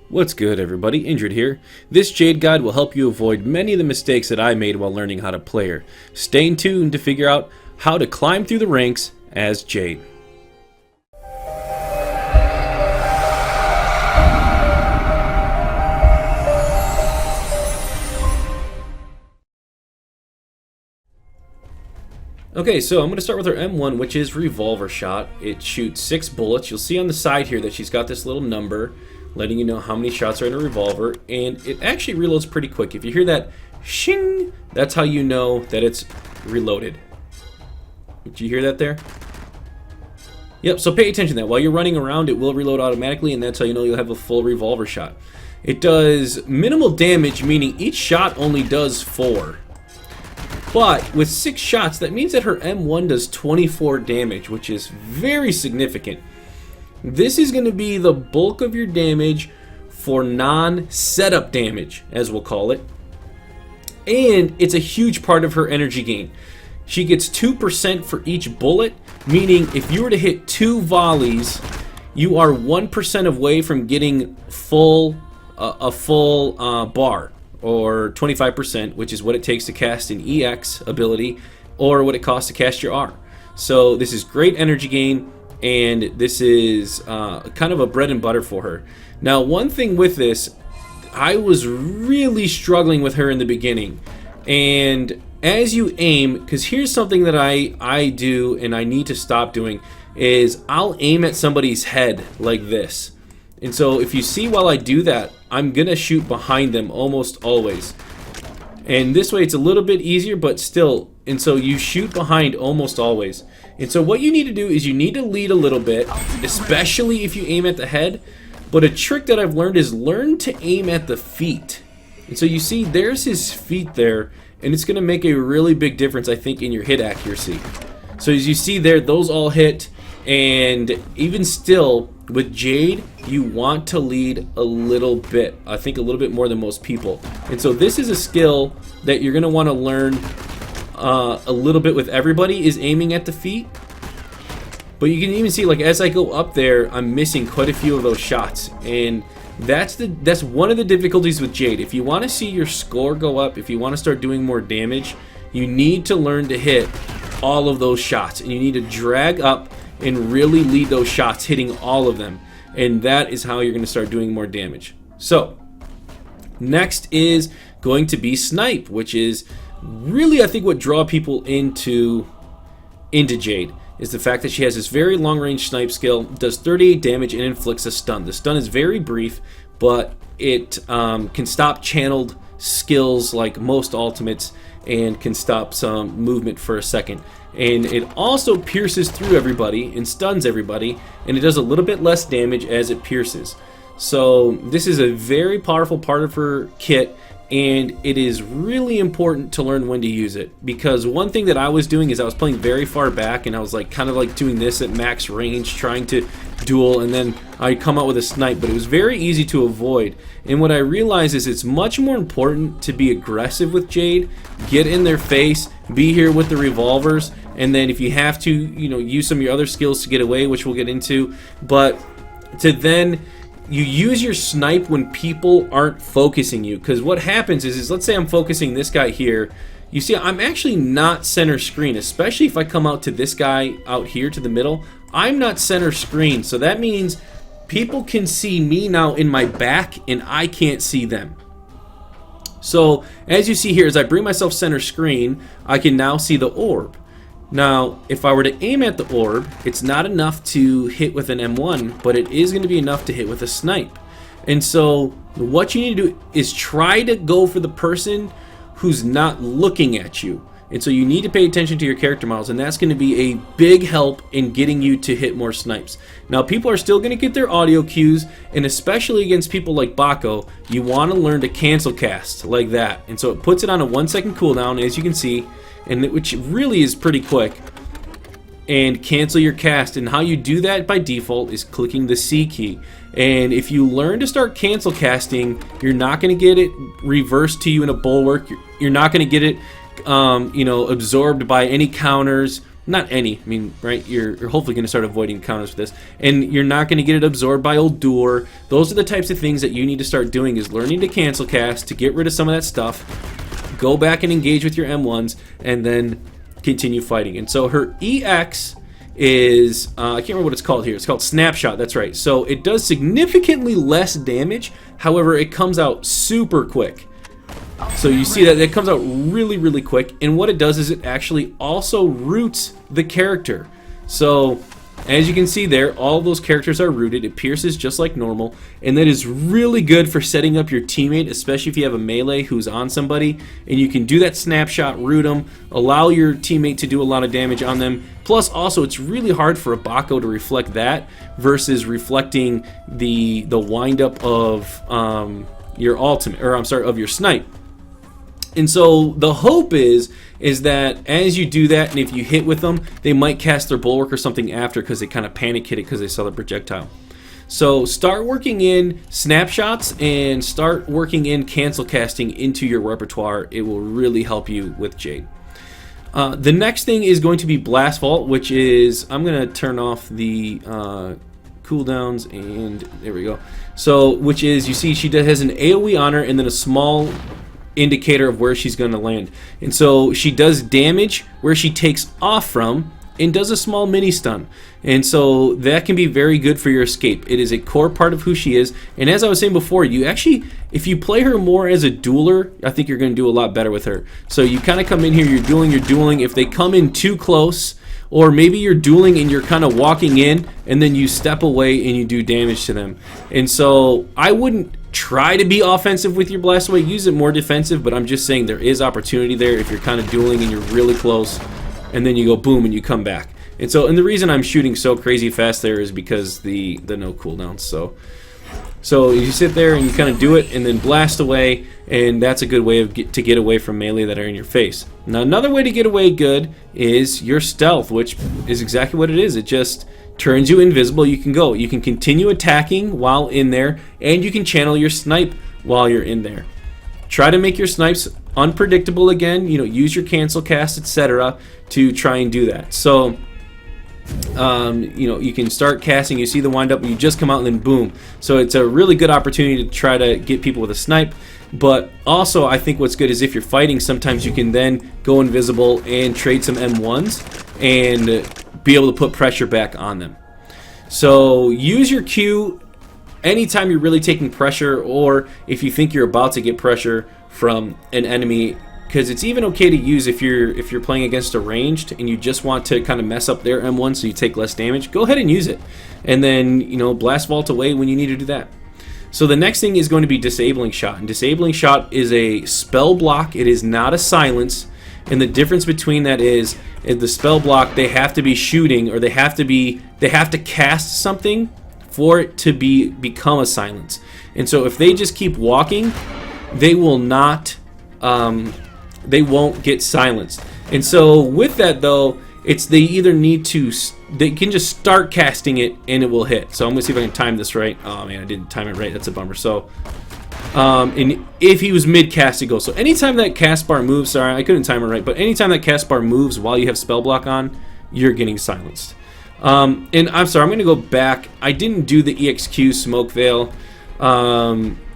What's good, everybody? Injured here. This Jade guide will help you avoid many of the mistakes that I made while learning how to play her. Stay tuned to figure out how to climb through the ranks as Jade. Okay, so I'm going to start with her M1, which is Revolver Shot. It shoots 6 bullets. You'll see on the side here that she's got this little number letting you know how many shots are in a revolver, and it actually reloads pretty quick. If you hear that shing, that's how you know that it's reloaded. Did you hear that there? Yep, so pay attention to that. While you're running around, it will reload automatically, and that's how you know you'll have a full revolver shot. It does minimal damage, meaning each shot only does 4. But with 6 shots, that means that her M1 does 24 damage, which is very significant. This is going to be the bulk of your damage for non-setup damage, as we'll call it. And it's a huge part of her energy gain. She gets 2% for each bullet, meaning if you were to hit 2 volleys, you are 1% away from getting a full bar, or 25%, which is what it takes to cast an EX ability, or what it costs to cast your R. So this is great energy gain, and this is kind of a bread and butter for her. Now, one thing with this, I was really struggling with her in the beginning, and as you aim, because here's something that I do and I need to stop doing, is I'll aim at somebody's head like this. And so if you see while I do that, I'm gonna shoot behind them almost always. And this way it's a little bit easier, but still. And so you shoot behind almost always. And so what you need to do is you need to lead a little bit, especially if you aim at the head. But a trick that I've learned is learn to aim at the feet. And so you see there's his feet there, and it's gonna make a really big difference, I think, in your hit accuracy. So as you see there, those all hit. And even still, with Jade, you want to lead a little bit. I think a little bit more than most people. And so this is a skill that you're going to want to learn a little bit with everybody, is aiming at the feet. But you can even see, like, as I go up there, I'm missing quite a few of those shots. And that's one of the difficulties with Jade. If you want to see your score go up, if you want to start doing more damage, you need to learn to hit all of those shots. And you need to drag up and really lead those shots, hitting all of them. And that is how you're going to start doing more damage. So, next is going to be Snipe, which is really, I think, what draw people into Jade, is the fact that she has this very long-range snipe skill, does 38 damage, and inflicts a stun. The stun is very brief, but it can stop channeled skills like most ultimates, and can stop some movement for a second. And it also pierces through everybody and stuns everybody, and it does a little bit less damage as it pierces. So this is a very powerful part of her kit, and it is really important to learn when to use it. Because one thing that I was doing is I was playing very far back, and I was like kind of like doing this at max range, trying to duel, and then I'd come out with a snipe, but it was very easy to avoid. And what I realized is it's much more important to be aggressive with Jade, get in their face, be here with the revolvers, and then if you have to, you know, use some of your other skills to get away, which we'll get into, but to then you use your snipe when people aren't focusing you. Because what happens is let's say I'm focusing this guy here. You see, I'm actually not center screen, especially if I come out to this guy out here to the middle. I'm not center screen, so that means people can see me now in my back and I can't see them. So as you see here, as I bring myself center screen, I can now see the orb. Now, if I were to aim at the orb, it's not enough to hit with an M1, but it is going to be enough to hit with a snipe. And so what you need to do is try to go for the person who's not looking at you. And so you need to pay attention to your character models, and that's going to be a big help in getting you to hit more snipes. Now, people are still going to get their audio cues, and especially against people like Bako, you want to learn to cancel cast like that. And so it puts it on a 1-second cooldown, as you can see, and which really is pretty quick, and cancel your cast. And how you do that by default is clicking the C key. And if you learn to start cancel casting, you're not going to get it reversed to you in a bulwark. You're not going to get it you know, absorbed by any counters not any. I mean, right? You're hopefully going to start avoiding counters with this, and you're not going to get it absorbed by Uldur. Those are the types of things that you need to start doing, is learning to cancel cast to get rid of some of that stuff. Go back and engage with your M1s, and then continue fighting. And so her EX is I can't remember what it's called here. It's called Snapshot. That's right. So it does significantly less damage. However, it comes out super quick. So you see that it comes out really, really quick, and what it does is it actually also roots the character. So as you can see there, all those characters are rooted. It pierces just like normal, and that is really good for setting up your teammate, especially if you have a melee who's on somebody, and you can do that snapshot, root them, allow your teammate to do a lot of damage on them. Plus, also, it's really hard for a Bako to reflect that versus reflecting the windup of your ultimate, or I'm sorry, of your snipe. And so the hope is that as you do that, and if you hit with them, they might cast their bulwark or something after, because they kind of panic hit it because they saw the projectile. So start working in snapshots and start working in cancel casting into your repertoire. It will really help you with Jade. The next thing is going to be Blast Vault, which is, I'm going to turn off the cooldowns, and there we go. So, which is, you see she has an AoE on her and then a small indicator of where she's going to land. And so she does damage where she takes off from and does a small mini stun. And so that can be very good for your escape. It is a core part of who she is. And as I was saying before, you actually, if you play her more as a dueler, I think you're going to do a lot better with her. So you kind of come in here, you're dueling. If they come in too close, or maybe you're dueling and you're kind of walking in and then you step away and you do damage to them. And so I wouldn't try to be offensive with your blast away, use it more defensive, but I'm just saying there is opportunity there if you're kind of dueling and you're really close, and then you go boom and you come back. And so, and the reason I'm shooting so crazy fast there is because the no cooldowns. So you sit there and you kind of do it and then blast away, and that's a good way of to get away from melee that are in your face. Now another way to get away good is your stealth, which is exactly what it is. It just turns you invisible. You can continue attacking while in there, and you can channel your snipe while you're in there. Try to make your snipes unpredictable again, use your cancel cast, etc. to try and do that. So you can start casting, you see the wind up, and you just come out and then boom. So it's a really good opportunity to try to get people with a snipe. But also, I think what's good is if you're fighting, sometimes you can then go invisible and trade some M1s and be able to put pressure back on them. So use your Q anytime you're really taking pressure, or if you think you're about to get pressure from an enemy, because it's even okay to use if you're playing against a ranged and you just want to kind of mess up their M1 so you take less damage. Go ahead and use it, and then blast vault away when you need to do that. So the next thing is going to be Disabling Shot, and Disabling Shot is a spell block. It is not a silence. And the difference between that is the spell block, they have to be shooting, or they have to cast something for it to become a silence. And so if they just keep walking, they will not they won't get silenced. And so with that though, they either need to, they can just start casting it and it will hit. So I'm gonna see if I can time this right. Oh man, I didn't time it right. That's a bummer. So and if he was mid-cast, it goes. So anytime that cast bar moves, sorry, I couldn't time it right, but anytime that cast bar moves while you have spell block on, you're getting silenced. And I'm sorry, I'm going to go back. I didn't do the EXQ Smoke Veil.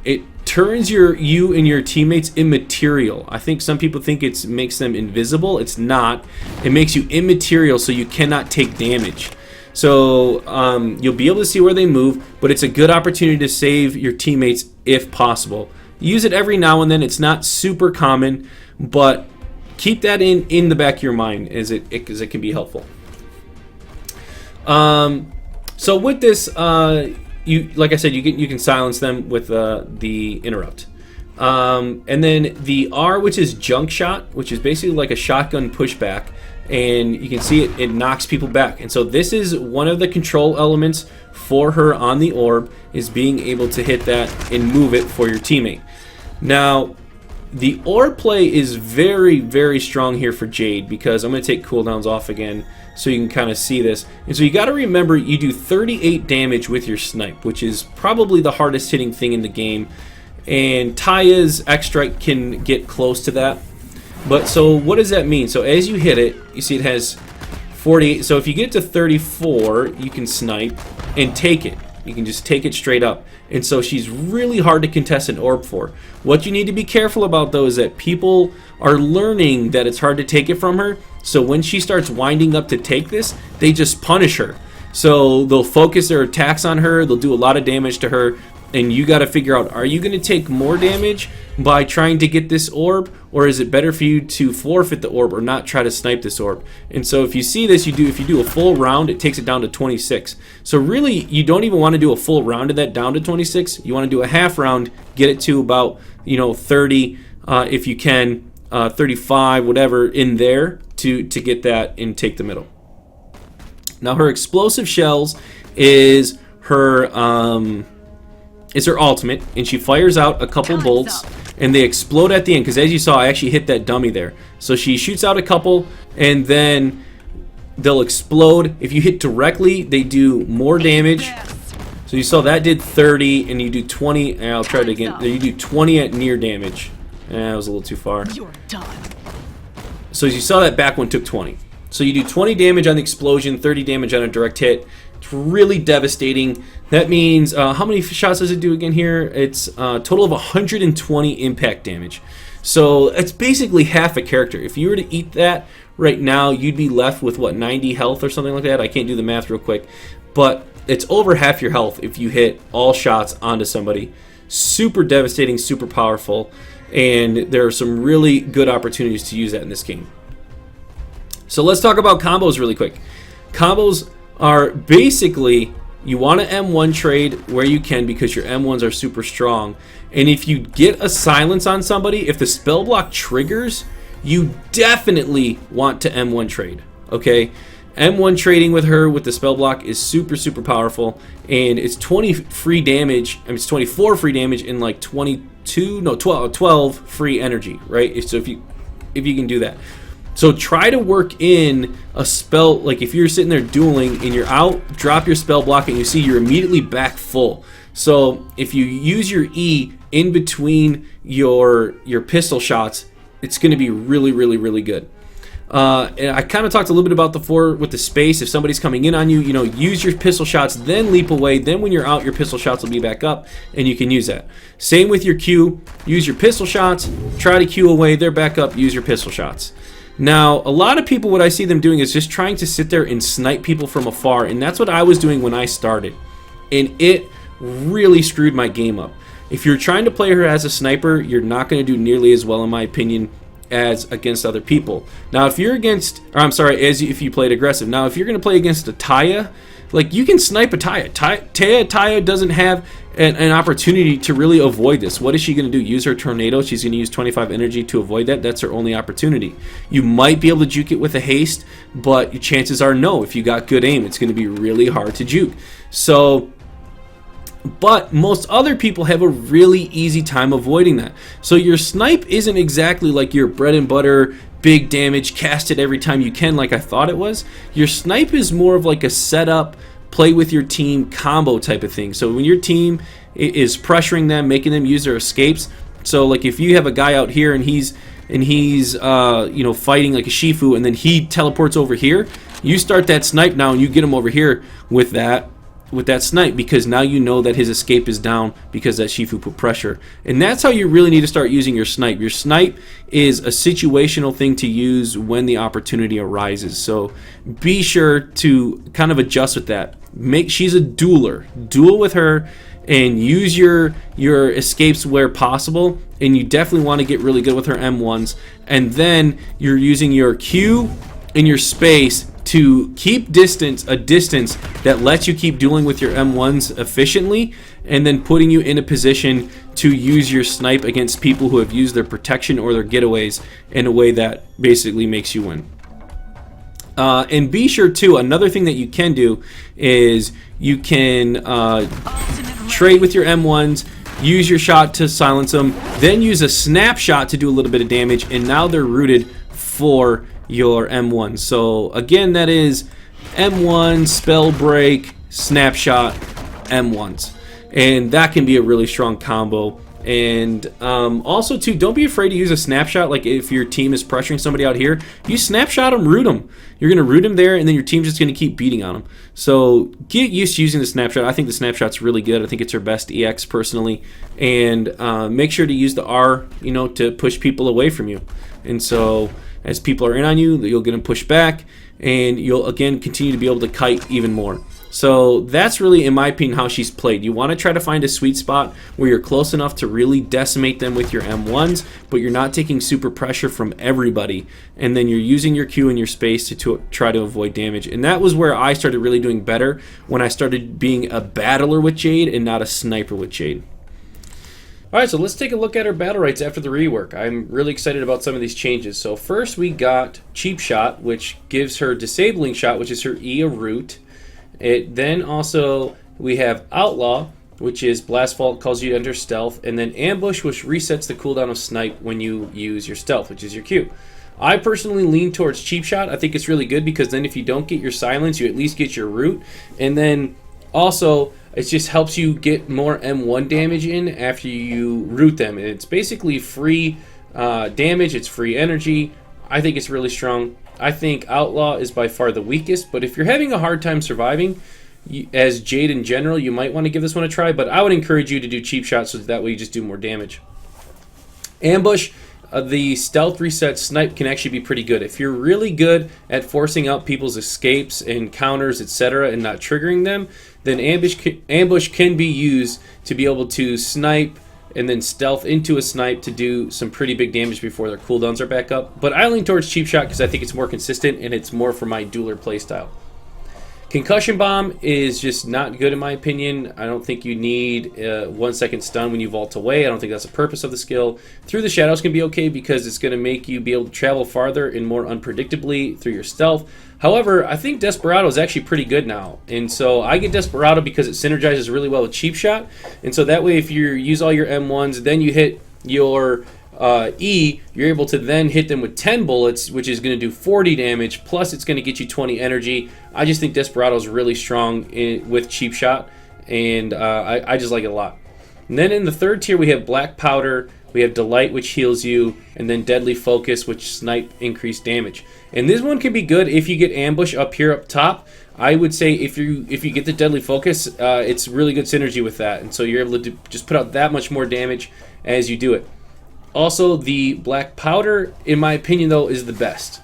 It turns you and your teammates immaterial. I think some people think it makes them invisible. It's not. It makes you immaterial, so you cannot take damage. So you'll be able to see where they move, but it's a good opportunity to save your teammates if possible. Use it every now and then. It's not super common, but keep that in the back of your mind as it can be helpful. So with this, like I said, you can silence them with the interrupt. And then the R, which is Junk Shot, which is basically like a shotgun pushback. And you can see it knocks people back. And so this is one of the control elements for her on the orb, is being able to hit that and move it for your teammate. Now, the orb play is very, very strong here for Jade, because I'm going to take cooldowns off again so you can kind of see this. And so you got to remember, you do 38 damage with your snipe, which is probably the hardest hitting thing in the game. And Taya's X-Strike can get close to that. But so what does that mean? So as you hit it, you see it has 48. So if you get to 34, you can snipe and take it. You can just take it straight up. And so she's really hard to contest an orb for. What you need to be careful about, though, is that people are learning that it's hard to take it from her. So when she starts winding up to take this, they just punish her. So they'll focus their attacks on her. They'll do a lot of damage to her. And you got to figure out, are you going to take more damage by trying to get this orb, or is it better for you to forfeit the orb or not try to snipe this orb? And so if you see this, if you do a full round, it takes it down to 26. So really, you don't even want to do a full round of that down to 26. You want to do a half round, get it to about 30, if you can, 35, whatever in there to get that and take the middle. Now her explosive shells is her ultimate, and she fires out a couple bolts, and they explode at the end, because as you saw, I actually hit that dummy there. So she shoots out a couple, and then they'll explode. If you hit directly, they do more damage. So you saw that did 30, and you do 20, and I'll try it again. You do 20 at near damage. That was a little too far. You're done. So as you saw, that back one took 20. So you do 20 damage on the explosion, 30 damage on a direct hit. It's really devastating. That means, how many shots does it do again here? It's a total of 120 impact damage. So it's basically half a character. If you were to eat that right now, you'd be left with, what, 90 health or something like that? I can't do the math real quick. But it's over half your health if you hit all shots onto somebody. Super devastating, super powerful. And there are some really good opportunities to use that in this game. So let's talk about combos really quick. Combos are basically, you want to M1 trade where you can, because your M1s are super strong. And if you get a silence on somebody, if the spell block triggers, you definitely want to M1 trade. Okay? M1 trading with her with the spell block is super, super powerful. And it's 20 free damage. I mean, it's 24 free damage in like 12 free energy, right? So if you can do that. So try to work in a spell, like if you're sitting there dueling and you're out, drop your spell block and you see you're immediately back full. So if you use your E in between your pistol shots, it's going to be really, really, really good. And I kind of talked a little bit about with the space. If somebody's coming in on you, use your pistol shots, then leap away. Then when you're out, your pistol shots will be back up, and you can use that. Same with your Q. Use your pistol shots, try to Q away, they're back up, use your pistol shots. Now, a lot of people, what I see them doing is just trying to sit there and snipe people from afar, and that's what I was doing when I started. And it really screwed my game up. If you're trying to play her as a sniper, you're not going to do nearly as well, in my opinion, as against other people. Now, if you're against, or I'm sorry, if you played aggressive. Now, if you're going to play against a Taya, like, you can snipe a Taya. Taya doesn't have an opportunity to really avoid this. What is she going to do? Use her tornado? She's going to use 25 energy to avoid that. That's her only opportunity. You might be able to juke it with a haste, but your chances are no. If you got good aim, it's going to be really hard to juke. So, but most other people have a really easy time avoiding that. So your snipe isn't exactly like your bread and butter, big damage, cast it every time you can like I thought it was. Your snipe is more of like a setup, play with your team combo type of thing. So when your team is pressuring them, making them use their escapes. So like if you have a guy out here and he's fighting like a Shifu, and then he teleports over here, you start that snipe now and you get him over here with that snipe, because now you know that his escape is down because that Shifu put pressure. And that's how you really need to start using your snipe. Your snipe is a situational thing to use when the opportunity arises. So be sure to kind of adjust with that. She's a dueler. Duel with her and use your escapes where possible. And you definitely want to get really good with her M1s. And then you're using your Q and your space to keep a distance that lets you keep dueling with your M1s efficiently, and then putting you in a position to use your snipe against people who have used their protection or their getaways in a way that basically makes you win. And be sure too, another thing that you can do is you can trade with your M1s, use your shot to silence them, then use a snapshot to do a little bit of damage, and now they're rooted for your M1. So again, that is M1, spell break, snapshot, M1s. and that can be a really strong combo. And also too, don't be afraid to use a snapshot. Like if your team is pressuring somebody out here, you snapshot them, root them. You're going to root them there, and then your team's just going to keep beating on them. So get used to using the snapshot. I think the snapshot's really good. I think it's her best EX personally. And make sure to use the R, you know, to push people away from you. And so as people are in on you, you'll get them pushed back, and you'll again continue to be able to kite even more. So that's really, in my opinion, how she's played. You want to try to find a sweet spot where you're close enough to really decimate them with your M1s, but you're not taking super pressure from everybody, and then you're using your Q and your space to try to avoid damage. And that was where I started really doing better, when I started being a battler with Jade and not a sniper with Jade. Alright, so let's take a look at our Battlerites after the rework. I'm really excited about some of these changes. So first we got Cheap Shot, which gives her Disabling Shot, which is her E a root. Then also we have Outlaw, which is Blast Vault, calls you to enter stealth, and then Ambush, which resets the cooldown of Snipe when you use your stealth, which is your Q. I personally lean towards Cheap Shot. I think it's really good because then if you don't get your silence, you at least get your root, and then also it just helps you get more M1 damage in after you root them. And it's basically free damage, it's free energy. I think it's really strong. I think Outlaw is by far the weakest, but if you're having a hard time surviving, as Jade in general, you might want to give this one a try, but I would encourage you to do Cheap Shot so that way you just do more damage. Ambush, the stealth reset Snipe can actually be pretty good. If you're really good at forcing out people's escapes and counters, etc., and not triggering them, then Ambush can be used to be able to snipe and then stealth into a snipe to do some pretty big damage before their cooldowns are back up. But I lean towards Cheap Shot because I think it's more consistent and it's more for my dueler playstyle. Concussion Bomb is just not good in my opinion. I don't think you need 1 second stun when you vault away. I don't think that's the purpose of the skill. Through the Shadows can be okay because it's going to make you be able to travel farther and more unpredictably through your stealth. However, I think Desperado is actually pretty good now. And so I get Desperado because it synergizes really well with Cheap Shot. And so that way if you use all your M1s, then you hit your E, you're able to then hit them with 10 bullets, which is going to do 40 damage, plus it's going to get you 20 energy. I just think Desperado is really strong with Cheap Shot, and I just like it a lot. And then in the third tier, we have Black Powder, we have Delight, which heals you, and then Deadly Focus, which snipe increased damage. And this one can be good if you get Ambush up here up top. I would say if you get the Deadly Focus, it's really good synergy with that, and so you're able to just put out that much more damage as you do it. Also, the Black Powder, in my opinion, though, is the best.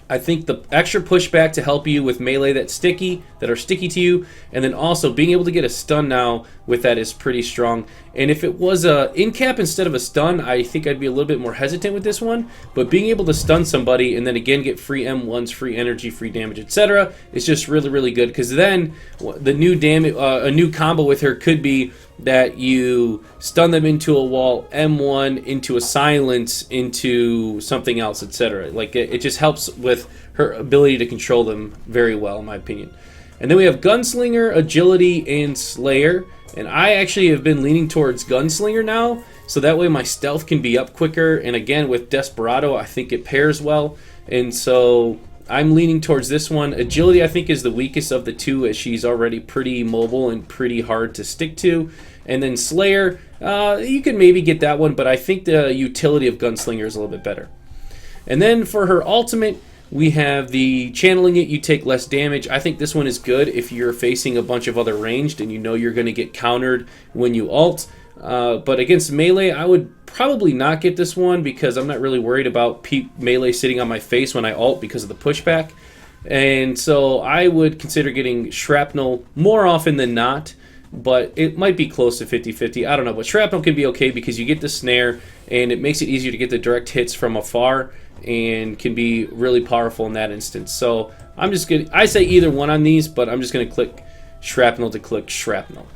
I think the extra pushback to help you with melee that are sticky to you, and then also being able to get a stun now with that is pretty strong. And if it was a in cap instead of a stun, I think I'd be a little bit more hesitant with this one. But being able to stun somebody and then again get free M1s, free energy, free damage, etc., is just really, really good. Because then the new damage, a new combo with her could be that you stun them into a wall, M1 into a silence, into something else, etc. Like it just helps with her ability to control them very well, in my opinion. And then we have Gunslinger, Agility, and Slayer. And I actually have been leaning towards Gunslinger now, so that way my stealth can be up quicker. And again, with Desperado, I think it pairs well. And so I'm leaning towards this one. Agility, I think, is the weakest of the two, as she's already pretty mobile and pretty hard to stick to. And then Slayer, you can maybe get that one, but I think the utility of Gunslinger is a little bit better. And then for her ultimate, we have the Channeling It, you take less damage. I think this one is good if you're facing a bunch of other ranged and you know you're going to get countered when you ult. But against melee, I would probably not get this one because I'm not really worried about melee sitting on my face when I ult because of the pushback. And so I would consider getting Shrapnel more often than not, but it might be close to 50-50. I don't know, but Shrapnel can be okay because you get the snare and it makes it easier to get the direct hits from afar and can be really powerful in that instance. So I'm just gonna, I say either one on these, but I'm just gonna click Shrapnel to click Shrapnel.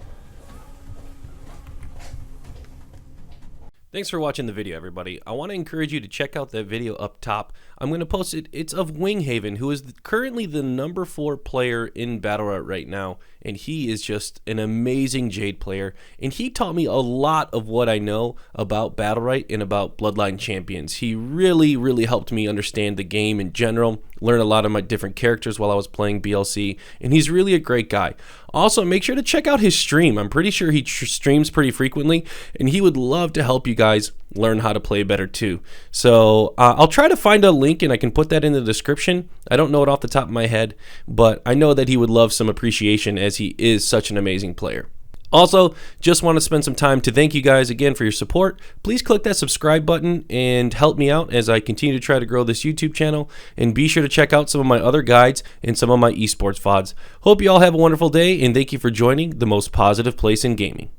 Thanks for watching the video, everybody. I want to encourage you to check out that video up top. I'm going to post it. It's of WINGHAVEN, who is currently the #4 player in Battlerite right now, and he is just an amazing Jade player, and he taught me a lot of what I know about Battlerite and about Bloodline Champions. He really helped me understand the game in general, learn a lot of my different characters while I was playing BLC, and he's really a great guy. Also, make sure to check out his stream. I'm pretty sure he streams pretty frequently, and he would love to help you guys learn how to play better too. So I'll try to find a link, and I can put that in the description. I don't know it off the top of my head, but I know that he would love some appreciation as he is such an amazing player. Also, just want to spend some time to thank you guys again for your support. Please click that subscribe button and help me out as I continue to try to grow this YouTube channel. And be sure to check out some of my other guides and some of my esports VODs. Hope you all have a wonderful day, and thank you for joining the most positive place in gaming.